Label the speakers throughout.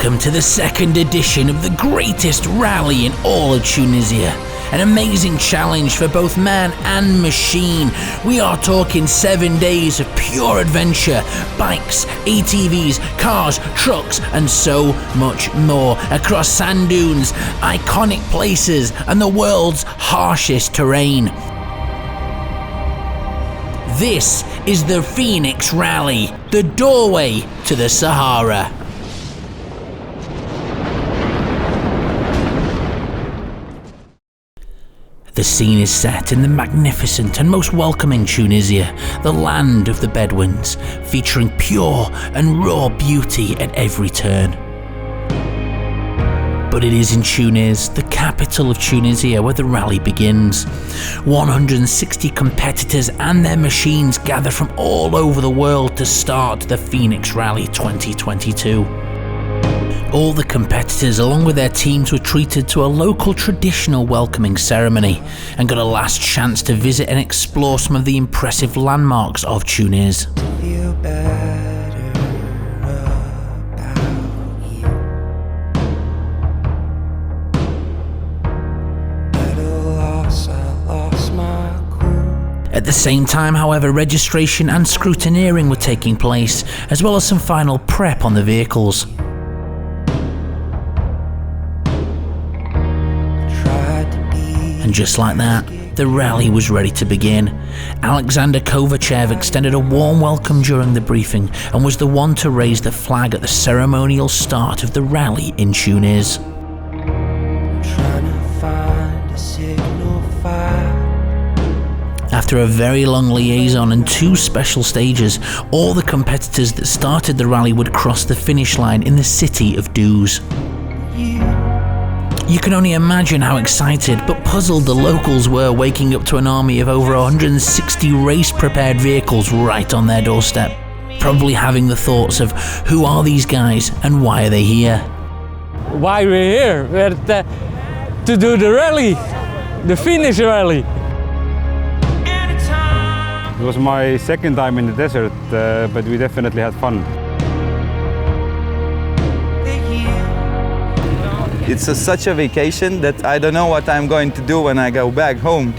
Speaker 1: Welcome to the second edition of the greatest rally in all of Tunisia. An amazing challenge for both man and machine. We are talking 7 days of pure adventure, bikes, ATVs, cars, trucks, and so much more across sand dunes, iconic places, and the world's harshest terrain. This is the Fenix Rally, the doorway to the Sahara. The scene is set in the magnificent and most welcoming Tunisia, the land of the Bedouins, featuring pure and raw beauty at every turn. But it is in Tunis, the capital of Tunisia, where the rally begins. 160 competitors and their machines gather from all over the world to start the Fenix Rally 2022. All the competitors, along with their teams, were treated to a local traditional welcoming ceremony and got a last chance to visit and explore some of the impressive landmarks of Tunis. At the same time, however, registration and scrutineering were taking place, as well as some final prep on the vehicles. And just like that, the rally was ready to begin. Alexander Kovachev extended a warm welcome during the briefing and was the one to raise the flag at the ceremonial start of the rally in Tunis. After a very long liaison and 2 special stages, all the competitors that started the rally would cross the finish line in the city of Duz. You can only imagine how excited but puzzled the locals were waking up to an army of over 160 race-prepared vehicles right on their doorstep, probably having the thoughts of who are these guys and why are they here?
Speaker 2: Why we're here? We're to do the rally, the Fenix Rally.
Speaker 3: It was my second time in the desert, but we definitely had fun.
Speaker 4: It's such a vacation that I don't know what I'm going to do when I go back home.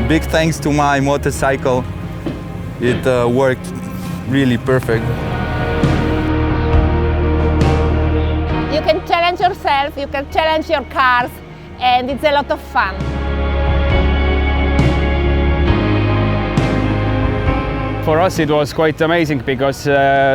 Speaker 4: Big thanks to my motorcycle. It worked really perfect.
Speaker 5: You can challenge yourself, you can challenge your cars, and it's a lot of fun.
Speaker 3: For us it was quite amazing because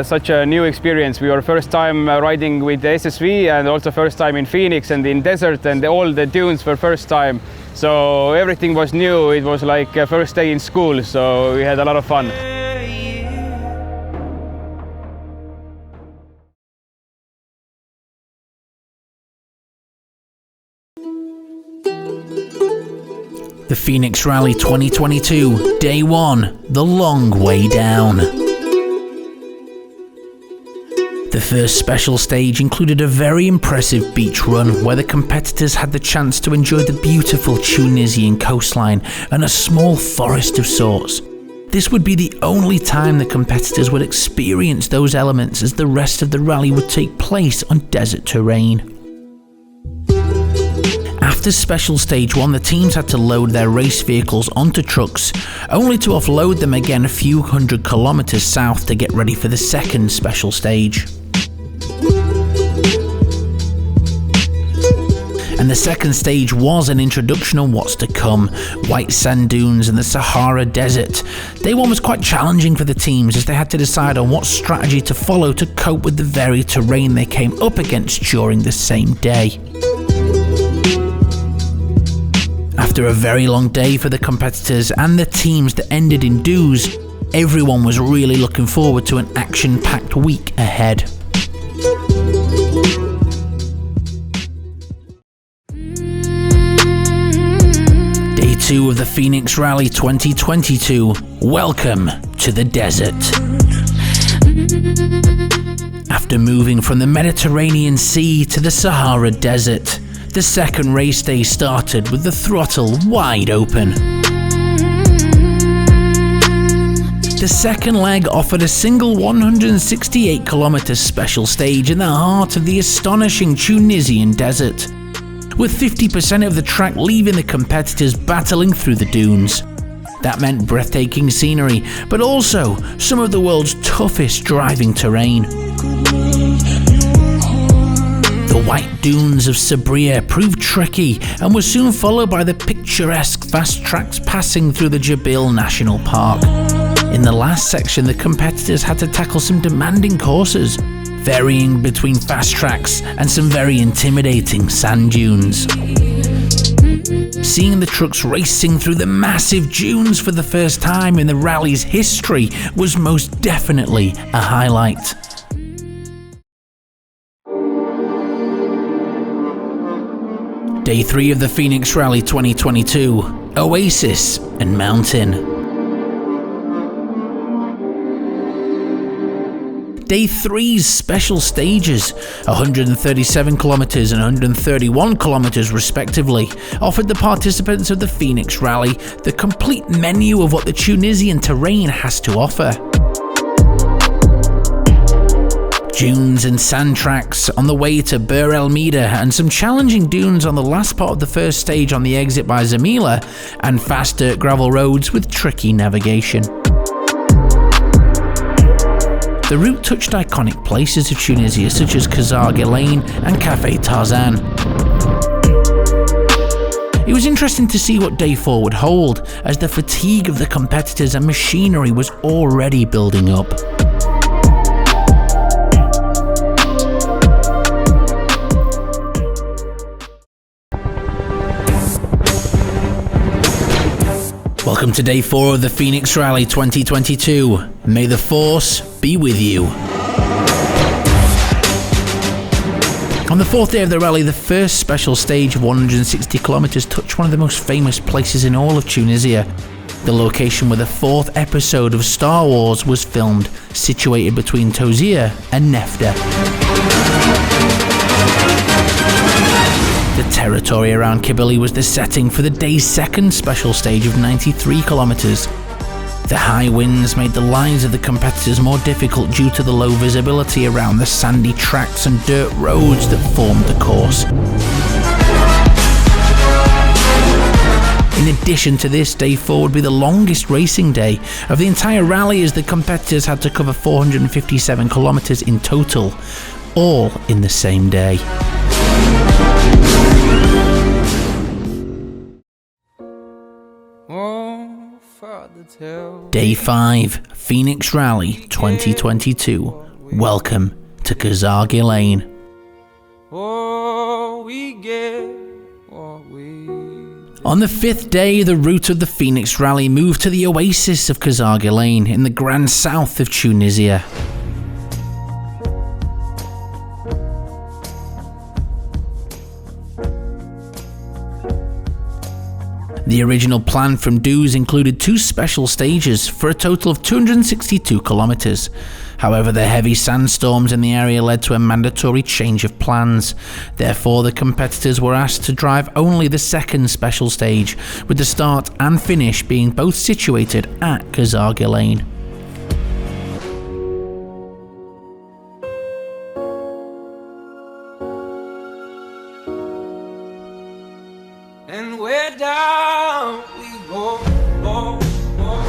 Speaker 3: such a new experience. We were first time riding with the SSV and also first time in Phoenix and in desert, and all the dunes were first time. So everything was new. It was like a first day in school, so we had a lot of fun.
Speaker 1: The Fenix Rally 2022, Day 1, the long way down. The first special stage included a very impressive beach run where the competitors had the chance to enjoy the beautiful Tunisian coastline and a small forest of sorts. This would be the only time the competitors would experience those elements, as the rest of the rally would take place on desert terrain. After special stage 1, the teams had to load their race vehicles onto trucks, only to offload them again a few hundred kilometers south to get ready for the second special stage. And the second stage was an introduction on what's to come: white sand dunes and the Sahara Desert. Day 1 was quite challenging for the teams, as they had to decide on what strategy to follow to cope with the varied terrain they came up against during the same day. After a very long day for the competitors and the teams that ended in Duz, everyone was really looking forward to an action-packed week ahead. Day 2 of the Fenix Rally 2022. Welcome to the desert. After moving from the Mediterranean Sea to the Sahara Desert, the second race day started with the throttle wide open. The second leg offered a single 168km special stage in the heart of the astonishing Tunisian desert, with 50% of the track leaving the competitors battling through the dunes. That meant breathtaking scenery, but also some of the world's toughest driving terrain. The white dunes of Sabria proved tricky and were soon followed by the picturesque fast tracks passing through the Jabil National Park. In the last section, the competitors had to tackle some demanding courses, varying between fast tracks and some very intimidating sand dunes. Seeing the trucks racing through the massive dunes for the first time in the rally's history was most definitely a highlight. Day 3 of the Fenix Rally 2022, Oasis and Mountain. Day 3's special stages, 137km and 131km respectively, offered the participants of the Fenix Rally the complete menu of what the Tunisian terrain has to offer. Dunes and sand tracks on the way to Bir El Mida, and some challenging dunes on the last part of the first stage on the exit by Zamila, and fast dirt gravel roads with tricky navigation. The route touched iconic places of Tunisia such as Kazarga Lane and Café Tarzan. It was interesting to see what Day 4 would hold, as the fatigue of the competitors and machinery was already building up. Welcome to Day 4 of the Fenix Rally 2022. May the Force be with you. On the fourth day of the rally, the first special stage of 160km touched one of the most famous places in all of Tunisia. The location where the fourth episode of Star Wars was filmed, situated between Tozia and Nefda. The territory around Kabylie was the setting for the day's second special stage of 93km. The high winds made the lives of the competitors more difficult due to the low visibility around the sandy tracks and dirt roads that formed the course. In addition to this, Day 4 would be the longest racing day of the entire rally, as the competitors had to cover 457km in total, all in the same day. Day 5, Fenix Rally 2022. Welcome to Kazarga Lane. On the fifth day, the route of the Fenix Rally moved to the Oasis of Kazarga Lane in the grand south of Tunisia. The original plan from Dues included 2 special stages for a total of 262km. However, the heavy sandstorms in the area led to a mandatory change of plans. Therefore, the competitors were asked to drive only the second special stage, with the start and finish being both situated at Kazarga Lane.
Speaker 6: And we're down we go, go, go,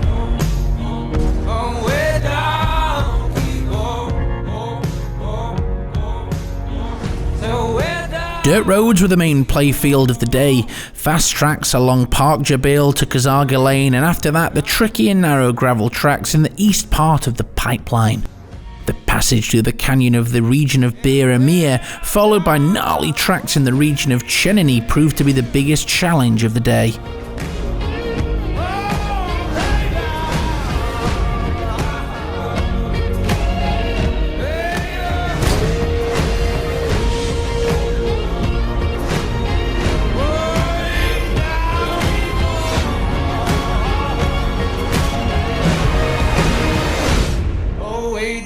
Speaker 6: go, go, go. Way down we go, go, go, go, go. So we're down.
Speaker 1: Dirt roads were the main play field of the day. Fast tracks along Park Jabil to Kazarga Lane, and after that the tricky and narrow gravel tracks in the east part of the pipeline. The passage through the canyon of the region of Bir Emir, followed by gnarly tracks in the region of Chenini, proved to be the biggest challenge of the day.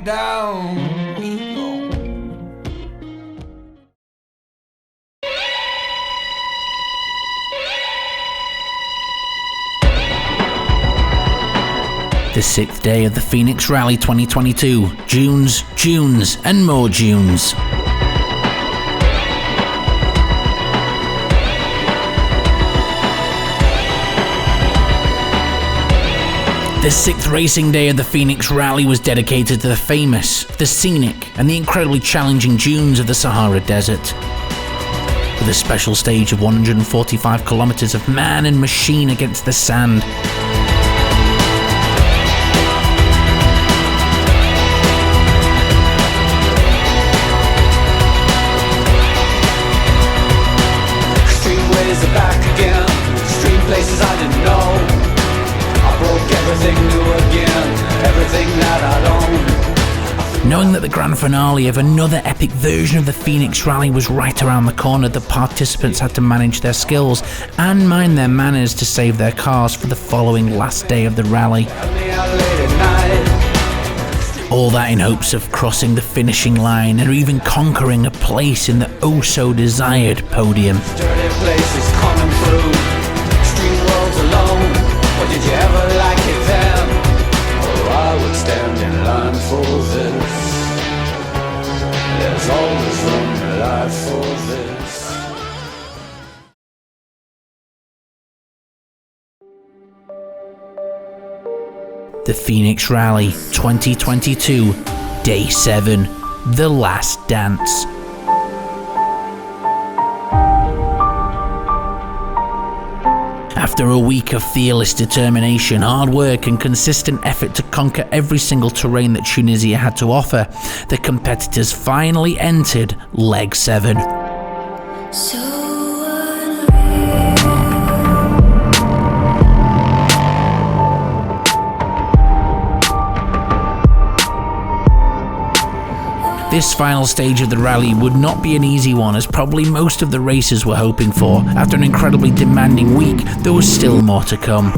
Speaker 6: Down we go.
Speaker 1: 6th day of the Phoenix Rally 2022. Dunes, dunes, and more dunes. The 6th racing day of the Phoenix Rally was dedicated to the famous, the scenic, and the incredibly challenging dunes of the Sahara Desert. With a special stage of 145 kilometers of man and machine against the sand.
Speaker 6: Streetways are back again, street places I didn't know. I broke everything new again, everything that I'd owned.
Speaker 1: Knowing that the grand finale of another epic version of the Phoenix Rally was right around the corner, the participants had to manage their skills and mind their manners to save their cars for the following last day of the rally. All that in hopes of crossing the finishing line and even conquering a place in the oh-so-desired podium.
Speaker 6: Dirty places coming through, street worlds alone. Or did you ever like it then? Oh, I would stand in line for this. There's always room in life for this.
Speaker 1: The Phoenix Rally 2022, Day 7, The Last Dance. After a week of fearless determination, hard work and consistent effort to conquer every single terrain that Tunisia had to offer, the competitors finally entered Leg 7. This final stage of the rally would not be an easy one, as probably most of the racers were hoping for. After an incredibly demanding week, there was still more to come.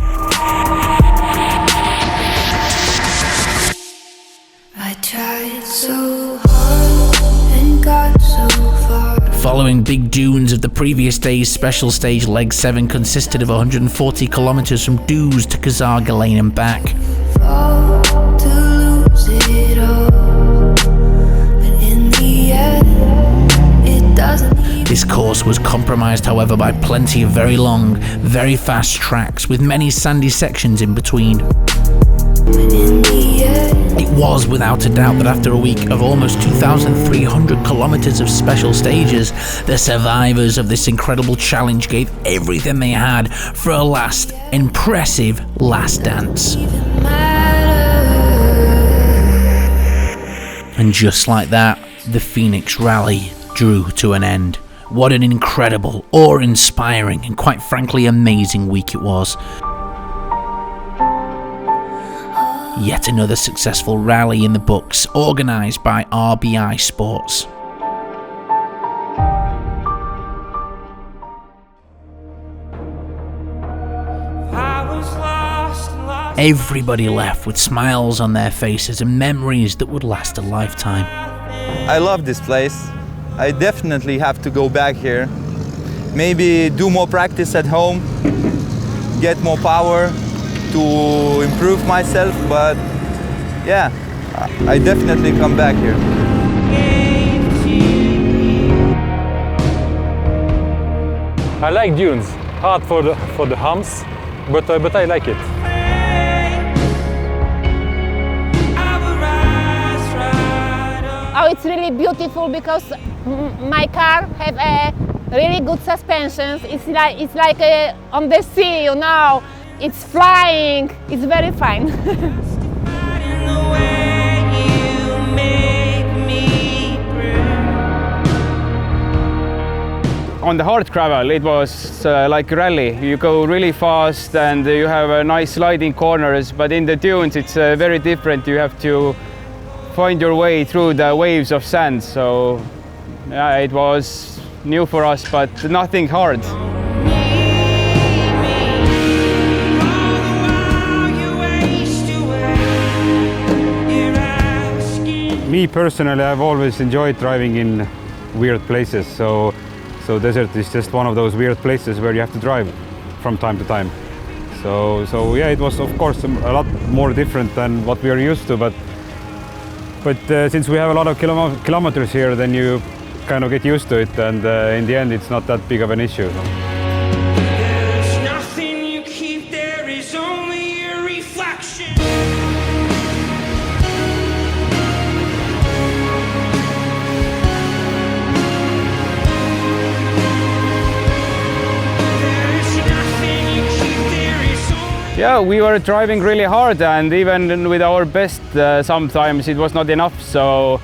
Speaker 7: I tried so hard and got so far.
Speaker 1: Following big dunes of the previous day's special stage, Leg 7 consisted of 140 kilometers from Duz to Kazar Lane and back.
Speaker 7: Fall to lose it all.
Speaker 1: This course was compromised, however, by plenty of very long, very fast tracks with many sandy sections in between. It was without a doubt that after a week of almost 2,300 kilometers of special stages, the survivors of this incredible challenge gave everything they had for a last, impressive last dance. And just like that, the Phoenix Rally drew to an end. What an incredible, awe-inspiring, and quite frankly amazing week it was. Yet another successful rally in the books, organised by RBI Sports. Everybody left with smiles on their faces and memories that would last a lifetime.
Speaker 4: I love this place. I definitely have to go back here. Maybe do more practice at home, get more power to improve myself, but yeah, I definitely come back here.
Speaker 2: I like dunes, hard for the humps, but I like it.
Speaker 5: Oh, it's really beautiful because my car have a really good suspensions. It's like on the sea, you know. It's flying. It's very fine.
Speaker 3: On the hard gravel, it was like a rally. You go really fast and you have nice sliding corners, but in the dunes it's very different. You have to find your way through the waves of sand. So yeah, it was new for us, but nothing hard.
Speaker 8: Me personally, I've always enjoyed driving in weird places, so desert is just one of those weird places where you have to drive from time to time. So yeah, it was of course a lot more different than what we are used to, but since we have a lot of kilometers here, then you kind of get used to it, and in the end it's not that big of an issue.
Speaker 6: There's nothing you keep, there is only a reflection.
Speaker 3: Yeah, we were driving really hard, and even with our best, sometimes it was not enough. So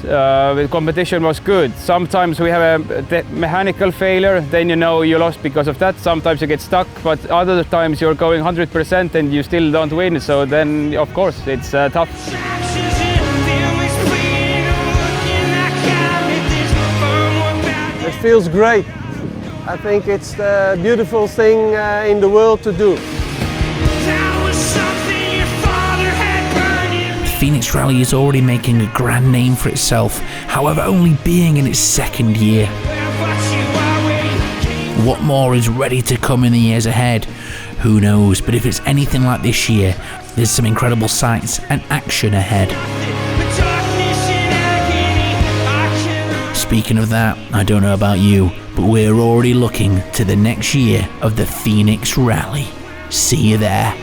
Speaker 3: the competition was good. Sometimes we have a mechanical failure, then you know you lost because of that. Sometimes you get stuck, but other times you're going 100% and you still don't win. So then, of course, it's tough.
Speaker 9: It feels great. I think it's the beautiful thing in the world to do.
Speaker 1: The Fenix Rally is already making a grand name for itself, however only being in its second year. What more is ready to come in the years ahead? Who knows, but if it's anything like this year, there's some incredible sights and action ahead. Speaking of that, I don't know about you, but we're already looking to the next year of the Fenix Rally. See you there.